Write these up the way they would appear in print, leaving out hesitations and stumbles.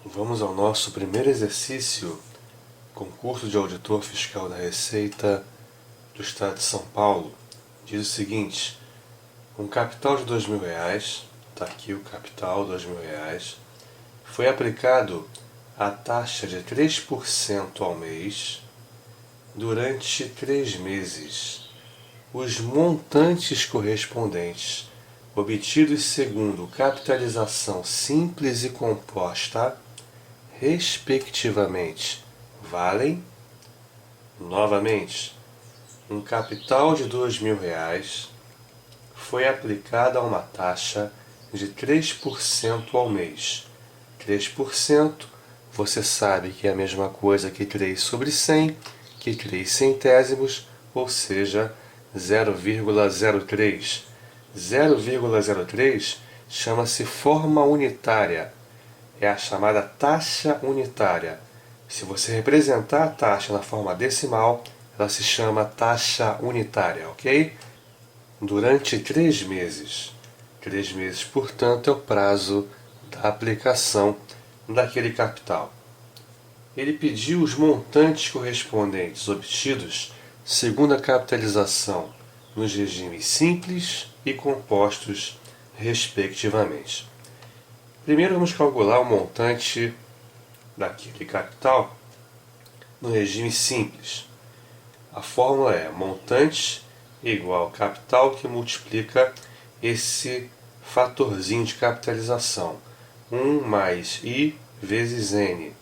Vamos ao nosso primeiro exercício, concurso de auditor fiscal da Receita do Estado de São Paulo. Diz o seguinte: um capital de R$ 2.000, está aqui o capital, R$ 2.000, foi aplicado a taxa de 3% ao mês durante 3 meses. Os montantes correspondentes obtidos segundo capitalização simples e composta, respectivamente, valem, novamente, um capital de R$ 2.000 foi aplicado a uma taxa de 3% ao mês. 3%, você sabe que é a mesma coisa que 3 sobre 100, que 3 centésimos, ou seja, 0,03. 0,03 chama-se forma unitária. É a chamada taxa unitária. Se você representar a taxa na forma decimal, ela se chama taxa unitária, ok? Durante 3 meses. 3 meses, portanto, é o prazo da aplicação daquele capital. Ele pediu os montantes correspondentes obtidos segundo a capitalização nos regimes simples e compostos, respectivamente. Primeiro vamos calcular o montante daquele capital no regime simples. A fórmula é montante igual capital que multiplica esse fatorzinho de capitalização. 1 mais I vezes N,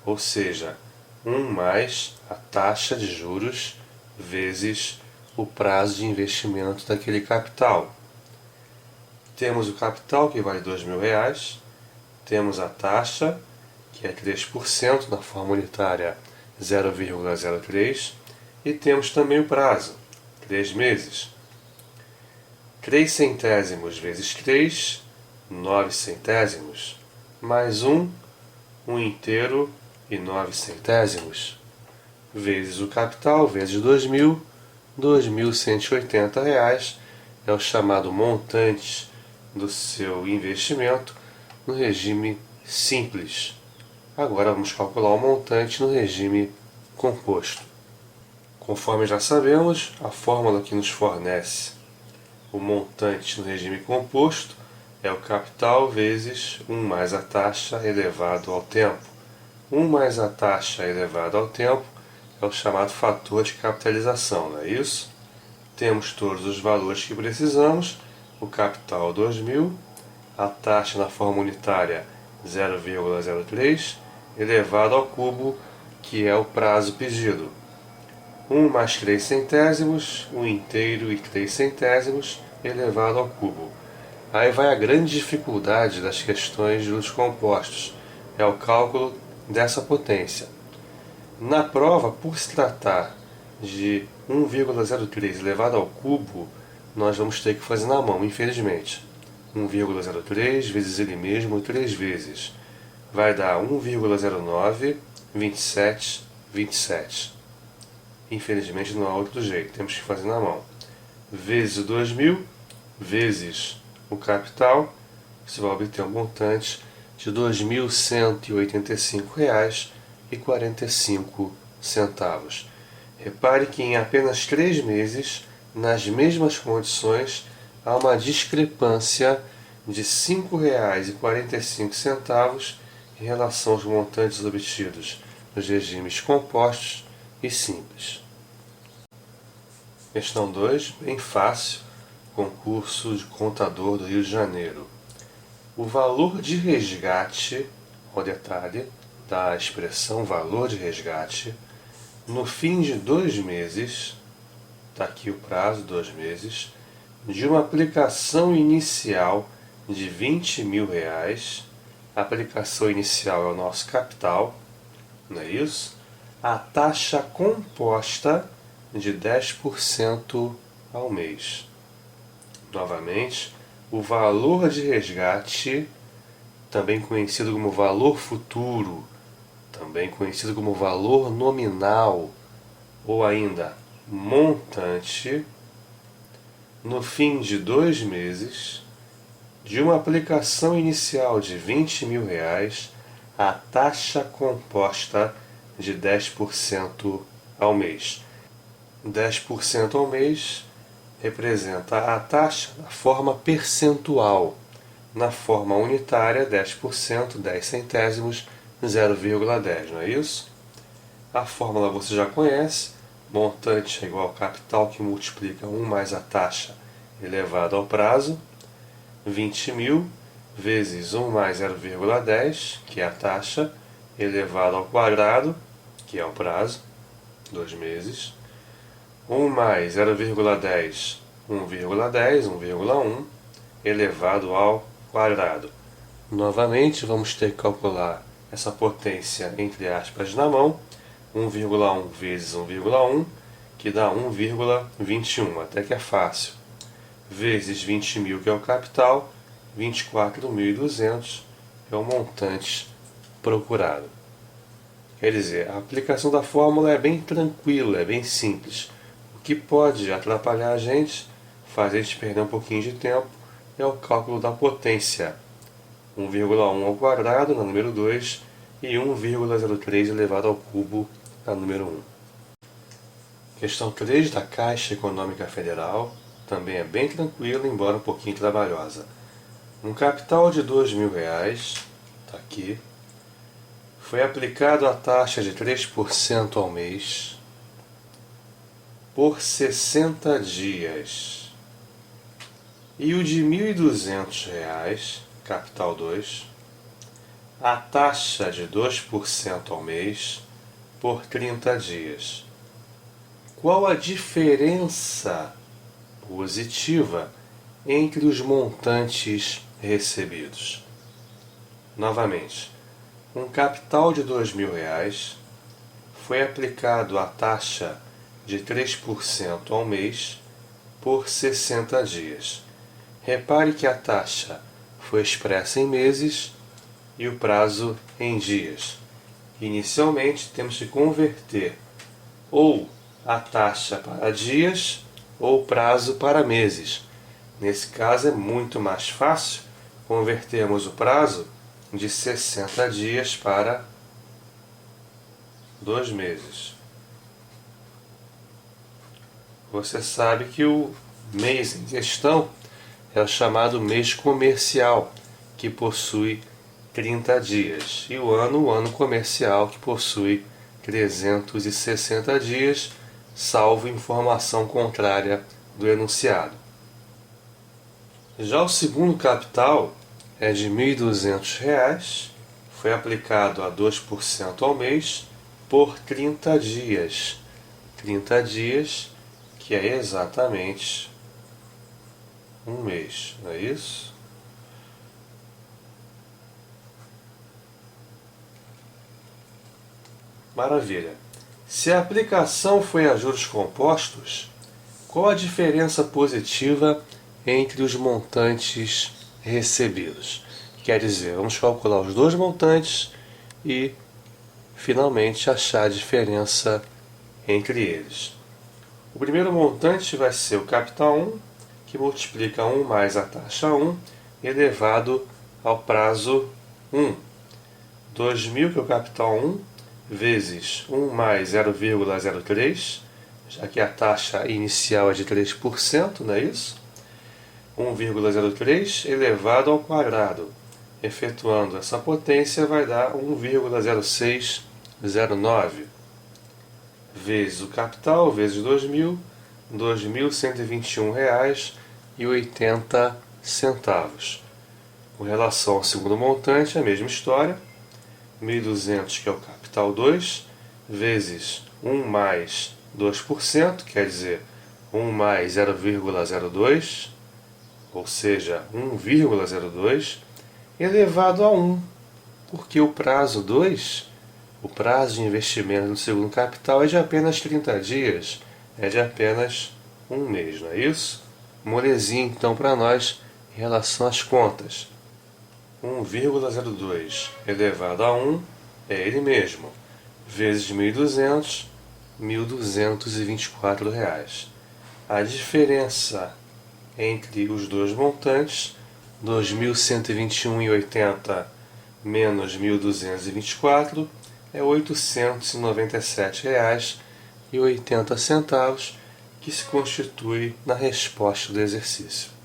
ou seja, 1 mais a taxa de juros vezes o prazo de investimento daquele capital. Temos o capital, que vale R$ 2.000, temos a taxa, que é 3%, na forma unitária 0,03, e temos também o prazo, 3 meses. 3 centésimos vezes 3, 9 centésimos, mais 1 inteiro e 9 centésimos, vezes o capital, vezes 2.000, R$ 2.180 é o chamado montante do seu investimento no regime simples. Agora vamos calcular o montante no regime composto. Conforme já sabemos, a fórmula que nos fornece o montante no regime composto é o capital vezes 1 mais a taxa elevado ao tempo. 1 mais a taxa elevado ao tempo é o chamado fator de capitalização, não é isso? Temos todos os valores que precisamos, o capital 2.000, a taxa na forma unitária 0,03, elevado ao cubo, que é o prazo pedido. 1 mais 3 centésimos, 1 inteiro e 3 centésimos, elevado ao cubo. Aí vai a grande dificuldade das questões de juros compostos, é o cálculo dessa potência. Na prova, por se tratar de 1,03 elevado ao cubo, nós vamos ter que fazer na mão, infelizmente. 1,03 vezes ele mesmo 3 vezes. Vai dar 1,09, 27, 27. Infelizmente não há outro jeito, temos que fazer na mão. Vezes o 2.000, vezes o capital, você vai obter um montante de R$ 2.185,45. Repare que em apenas 3 meses, nas mesmas condições, há uma discrepância de R$ 5,45 em relação aos montantes obtidos nos regimes compostos e simples. Questão 2, bem fácil, concurso de contador do Rio de Janeiro. O valor de resgate, ao detalhe da expressão valor de resgate, no fim de 2 meses, está aqui o prazo, 2 meses, de uma aplicação inicial de R$ 20.000, a aplicação inicial é o nosso capital, não é isso? A taxa composta de 10% ao mês. Novamente, o valor de resgate, também conhecido como valor futuro, também conhecido como valor nominal, ou ainda montante, no fim de 2 meses, de uma aplicação inicial de R$ 20.000, a taxa composta de 10% ao mês. 10% ao mês representa a taxa na forma percentual. Na forma unitária, 10%, 10 centésimos, 0,10, não é isso? A fórmula você já conhece, montante é igual ao capital que multiplica 1 mais a taxa elevado ao prazo, 20.000 vezes 1 mais 0,10, que é a taxa, elevado ao quadrado, que é o prazo, 2 meses, 1 mais 0,10, 1,10, 1,1, elevado ao quadrado. Novamente, vamos ter que calcular essa potência entre aspas na mão, 1,1 vezes 1,1, que dá 1,21, até que é fácil, vezes 20.000, que é o capital, 24.200 é o montante procurado. Quer dizer, a aplicação da fórmula é bem tranquila, é bem simples. O que pode atrapalhar a gente, fazer a gente perder um pouquinho de tempo, é o cálculo da potência. 1,1 ao quadrado na número 2 e 1,03 elevado ao cubo na número 1. Questão 3 da Caixa Econômica Federal também é bem tranquila, embora um pouquinho trabalhosa. Um capital de R$ 2.000, está aqui, foi aplicado a taxa de 3% ao mês por 60 dias. E o de R$ 1.200, capital 2, a taxa de 2% ao mês por 30 dias. Qual a diferença positiva entre os montantes recebidos? Novamente, um capital de R$ 2.000 foi aplicado a taxa de 3% ao mês por 60 dias. Repare que a taxa foi expressa em meses e o prazo em dias. Inicialmente, temos que converter ou a taxa para dias ou o prazo para meses. Nesse caso é muito mais fácil convertermos o prazo de 60 dias para 2 meses. Você sabe que o mês em questão é o chamado mês comercial, que possui 30 dias, e o ano comercial, que possui 360 dias, salvo informação contrária do enunciado. Já o segundo capital é de R$ 1.200, foi aplicado a 2% ao mês por 30 dias. 30 dias, que é exatamente um mês, não é isso? Maravilha. Se a aplicação foi a juros compostos, qual a diferença positiva entre os montantes recebidos? Quer dizer, vamos calcular os dois montantes e, finalmente, achar a diferença entre eles. O primeiro montante vai ser o capital 1, que multiplica 1 mais a taxa 1, elevado ao prazo 1. 2.000, que é o capital 1, vezes 1 mais 0,03, já que a taxa inicial é de 3%, não é isso? 1,03 elevado ao quadrado. Efetuando essa potência vai dar 1,0609 vezes o capital, vezes 2.000, R$ 2.121,80. Com relação ao segundo montante, a mesma história. 1.200, que é o capital 2, vezes 1 mais 2%, quer dizer, 1 mais 0,02, ou seja, 1,02, elevado a 1, porque o prazo 2, o prazo de investimento no segundo capital é de apenas 30 dias, é de apenas um mês, não é isso? Molezinha então para nós em relação às contas. 1,02 elevado a 1 é ele mesmo, vezes 1.200, R$ 1.224. A diferença entre os dois montantes, 2.121,80 menos 1.224 é R$ 897,80, que se constitui na resposta do exercício.